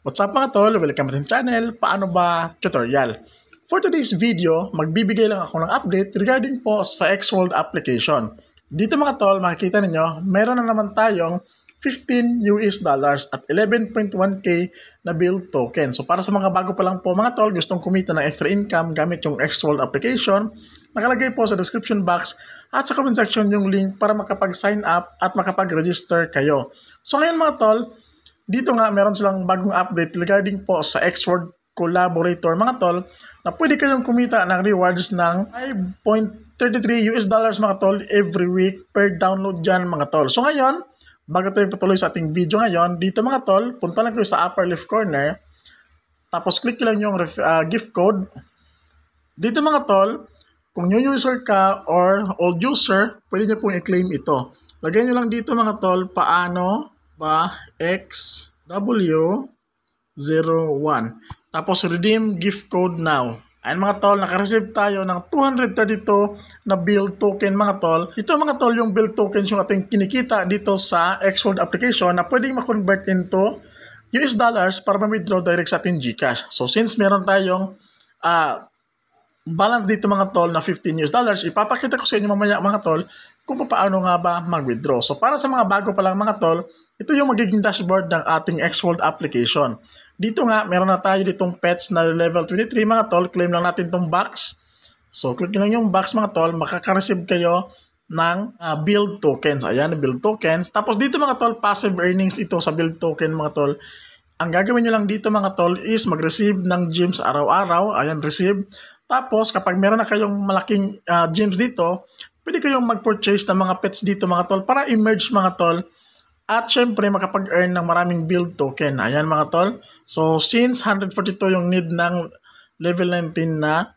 What's up mga tol? Welcome to the channel, Paano Ba Tutorial. For today's video, magbibigay lang ako ng update regarding po sa Xworld application. Dito mga tol, makikita ninyo, meron na naman tayong $15 at 11.1k na build token. So para sa mga bago pa lang po mga tol, gustong kumita ng extra income gamit yung Xworld application, nakalagay po sa description box at sa comment section yung link para makapag-sign up at makapag-register kayo. So ngayon mga tol, dito nga meron silang bagong update regarding po sa Xworld Collaborator mga tol na pwede kayong kumita ng rewards ng $5.33 mga tol every week per download dyan mga tol. So ngayon, bago tayo patuloy sa ating video ngayon, dito mga tol, punta lang kayo sa upper left corner, tapos click lang yung gift code. Dito mga tol, kung new user ka or old user, pwede nyo pong i-claim ito. Lagay nyo lang dito mga tol, Paano Ba XW01. Tapos redeem gift code now. Ayan mga tol, nakareceive tayo ng 232 na build token mga tol. Ito mga tol, yung build tokens yung ating kinikita dito sa Xworld application na pwedeng ma-convert into US dollars para ma-withdraw direct sa ating GCash. So since meron tayong balance dito mga tol na $15, ipapakita ko sa inyo mamaya mga tol kung paano nga ba mag-withdraw. So para sa mga bago pa lang mga tol, ito yung magiging dashboard ng ating Xworld application. Dito nga, meron na tayo ditong pets na level 23 mga tol. Claim lang natin itong box. So click lang yung box mga tol, makaka-receive kayo ng build tokens. Ayan, build tokens. Tapos dito mga tol, passive earnings ito sa build token mga tol. Ang gagawin nyo lang dito mga tol is mag-receive ng gems araw-araw. Ayan, receive. Tapos kapag meron na kayong malaking gems dito, pwede kayong mag-purchase ng mga pets dito mga tol para i-merge mga tol. At syempre makapag-earn ng maraming build token. Ayan mga tol. So since 142 yung need ng level 19 na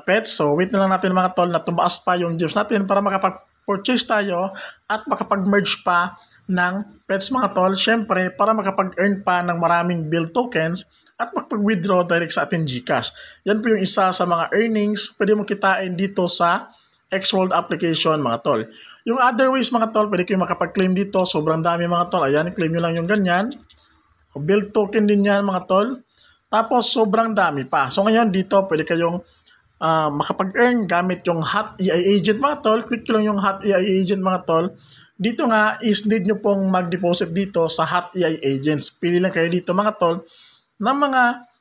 pets. So wait na lang natin mga tol na tumaas pa yung gems natin para makapag-purchase tayo at makapag-merge pa ng pets mga tol. Syempre para makapag-earn pa ng maraming build tokens at makapag-withdraw direct sa ating GCash. Yan po yung isa sa mga earnings pwede mo kitain dito sa Xworld application mga tol. Yung other ways mga tol, pwede kayong makapag-claim dito. Sobrang dami mga tol. Ayan, claim nyo lang yung ganyan. Build token din yan mga tol. Tapos sobrang dami pa. So ngayon dito, pwede kayong makapag-earn gamit yung Hot AI Agent mga tol. Click lang yung Hot AI Agent mga tol. Dito nga is need nyo pong mag-deposit dito sa Hot AI Agents. Pili lang kayo dito mga tol ng mga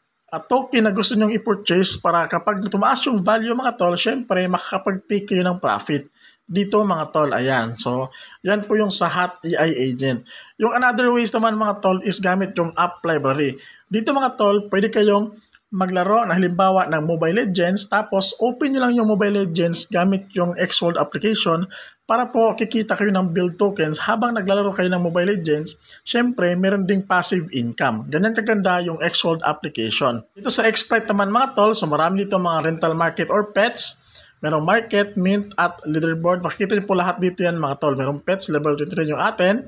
token na gusto nyong i-purchase para kapag tumaas yung value mga tol, syempre makakapag-take kayo ng profit dito mga tol. Ayan, so yan po yung sa Hot AI Agent. Yung another ways naman mga tol is gamit yung app library. Dito mga tol, pwede kayong maglaro na halimbawa ng Mobile Legends, tapos open nyo lang yung Mobile Legends gamit yung Xworld application para po kikita kayo ng build tokens habang naglalaro kayo ng Mobile Legends. Syempre, meron ding passive income. Ganyan kaganda yung Xworld application. Dito sa Xsprite naman mga tol, so marami dito mga rental market or pets. Merong market, mint, at leaderboard. Makikita niyo po lahat dito yan mga tol. Merong pets, level 23 yung atin.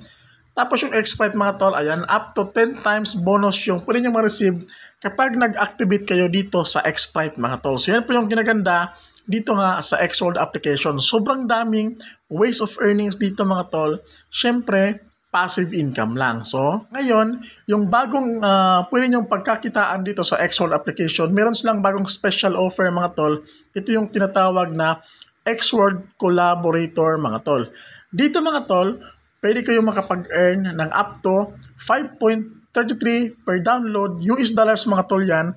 Tapos yung Xsprite mga tol, ayan, up to 10 times bonus yung pwede nyo ma-receive kapag nag-activate kayo dito sa Xsprite mga tol. So yan po yung kinaganda dito nga sa Xworld application. Sobrang daming ways of earnings dito mga tol. Syempre, passive income lang. So, ngayon, yung bagong pwede nyong pagkakitaan dito sa Xworld application, meron silang bagong special offer mga tol. Ito yung tinatawag na Xworld Collaborator mga tol. Dito mga tol, pwede kayong makapag-earn ng up to 5.33 per download US dollars mga tol yan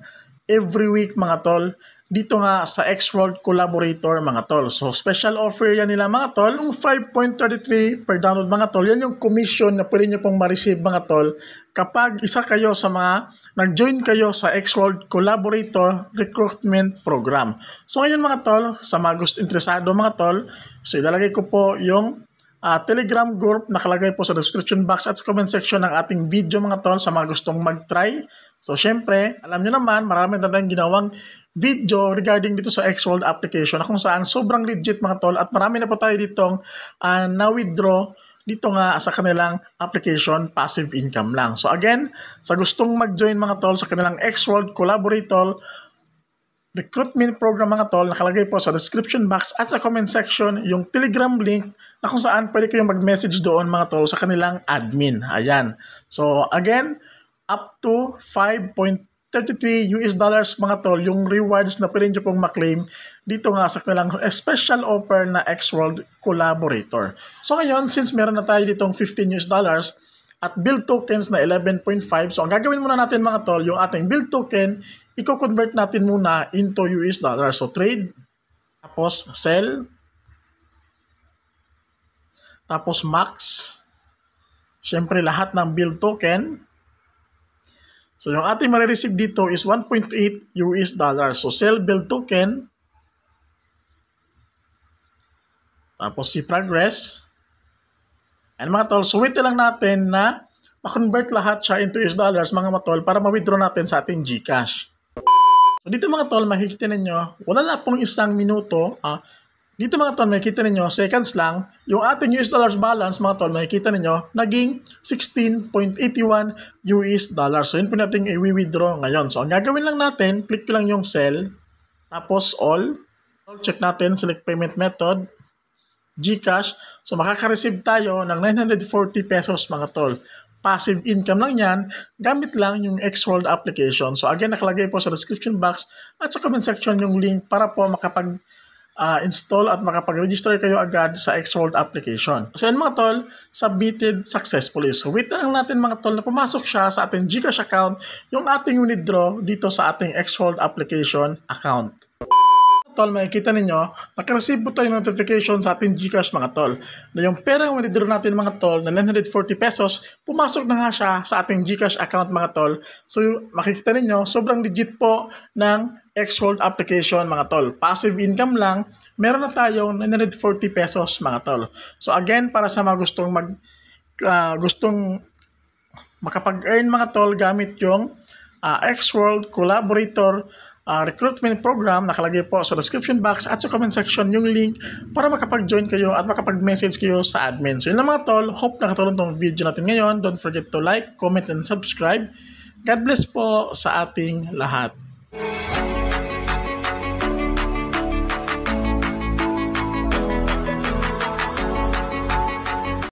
every week mga tol. Dito nga sa Xworld Collaborator mga tol. So special offer yan nila mga tol. Yung 5.33 per download mga tol, yan yung commission na pwede nyo pong ma-receive mga tol kapag isa kayo sa mga nag-join kayo sa Xworld Collaborator Recruitment Program. So ngayon mga tol, sa mga gusto interesado mga tol, so ilalagay ko po yung Telegram group, nakalagay po sa description box at sa comment section ng ating video mga tol sa mga gustong mag-try. So syempre, alam nyo naman, marami na tayong ginawang video regarding dito sa Xworld application na kung saan sobrang legit mga tol at marami na po tayo ditong na-withdraw dito nga sa kanilang application, passive income lang. So again, sa gustong mag-join mga tol sa kanilang Xworld Collaborator recruitment program mga tol, nakalagay po sa description box at sa comment section yung Telegram link na kung saan pwede kayong mag-message doon mga tol sa kanilang admin. Ayan. So again, up to 5.33 US dollars mga tol yung rewards na pwede nyo pong maklaim dito nga sa kanilang special offer na Xworld Collaborator. So ngayon, since meron na tayo ditong 15 US dollars at build tokens na 11.5, so ang gagawin muna natin mga tol, yung ating build token, i-convert natin muna into US dollars. So trade, tapos sell, tapos max, syempre lahat ng build token. So yung ating marireceive dito is 1.8 US dollars. So sell build token, tapos si progress. And mga tol, so wait lang natin na ma-convert lahat siya into US dollars mga matol para ma-withdraw natin sa ating GCash. So dito mga tol, makikita ninyo, wala na pong isang minuto. Dito mga tol, makikita ninyo, seconds lang, yung ating US dollars balance mga tol, makikita ninyo, naging 16.81 US dollars. So yun po natin i-withdraw ngayon. So ang gagawin lang natin, click ko lang yung sell, tapos all. Check natin, select payment method, GCash. So makaka-receive tayo ng 940 pesos mga tol. Passive income lang yan, gamit lang yung Xworld application. So again, nakalagay po sa description box at sa comment section yung link para po makapag-install at makapag-register kayo agad sa Xworld application. So yan mga tol, submitted successfully. So wait lang natin mga tol na pumasok siya sa ating GCash account, yung ating withdraw dito sa ating Xworld application account. Tol, makikita ninyo, naka-receive po tayo ng notification sa ating GCash mga tol, na yung perang withdraw natin mga tol na 940 pesos, pumasok na nga siya sa ating GCash account mga tol. So makikita ninyo, sobrang legit po ng Xworld application mga tol. Passive income lang, meron na tayong 940 pesos mga tol. So again, para sa mga gustong makapag-earn mga tol gamit yung Xworld Collaborator recruitment program, nakalagay po sa description box at sa comment section yung link para makapag-join kayo at makapag-message kayo sa admin. So yun lang mga tol, hope nakatulong tong video natin ngayon. Don't forget to like, comment, and subscribe. God bless po sa ating lahat.